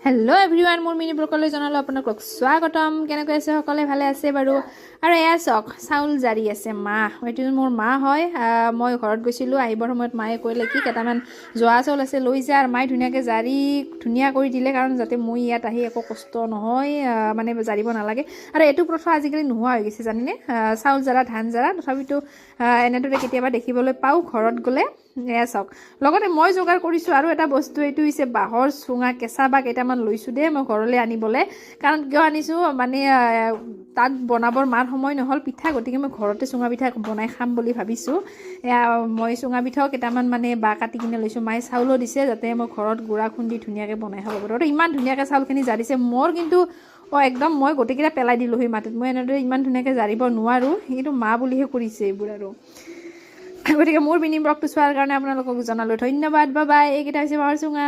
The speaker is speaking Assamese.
হেল্ল' এভৰিৱান, মোৰ মিনি ব্লগলৈ জনালোঁ আপোনালোকক স্বাগতম। কেনেকৈ আছে সকলোৱে? ভালে আছে বাৰু। আৰু এয়া চাওক, চাউল জাৰি আছে মা, এইটো মোৰ মা হয়। মই ঘৰত গৈছিলোঁ, আহিবৰ সময়ত মায়ে ক'লে কি কেইটামান জহা চাউল আছে লৈ যা। আৰু মায়ে ধুনীয়াকৈ জাৰি ধুনীয়া কৰি দিলে, কাৰণ যাতে মই ইয়াত আহি একো কষ্ট নহয়, মানে জাৰিব নালাগে। আৰু এইটো প্ৰথা আজিকালি নোহোৱা হৈ গৈছে জানেনে, চাউল জাৰা ধান জাৰা। তথাপিতো এনেদৰে কেতিয়াবা দেখিবলৈ পাওঁ ঘৰত গ'লে। এয়া চাওক, লগতে মই যোগাৰ কৰিছোঁ আৰু এটা বস্তু, এইটো হৈছে বাঁহৰ চুঙা, কেঁচা বাঁহ কেইটামান লৈছোঁ দেই মই ঘৰলৈ আনিবলৈ। কাৰণ কিয় আনিছোঁ, মানে তাত বনাবৰ মাৰ সময় নহ'ল পিঠা, গতিকে মই ঘৰতে চুঙা পিঠা বনাই খাম বুলি ভাবিছোঁ। মই চুঙা পিঠাও কেইটামান মানে বাঁহ কাটি কিনে লৈছোঁ। মায়ে চাউলো দিছে যাতে মই ঘৰত গুড়া খুন্দি ধুনীয়াকৈ বনাই খাব পাৰোঁ। আৰু ইমান ধুনীয়াকৈ চাউলখিনি জাৰিছে মোৰ, কিন্তু একদম মই গোটেইকেইটা পেলাই দিলোঁহি মাটিত। মই এনেদৰে ইমান ধুনীয়াকৈ জাৰিব নোৱাৰোঁ, কিন্তু মা বুলিহে কৰিছে এইবোৰ। আৰু গতিকে মোৰ মিনি ব্লগটো চোৱাৰ কাৰণে আপোনালোকক জনালোঁ ধন্যবাদ। Bye bye. এইকেইটা হৈছে বাঁহৰ চুঙা।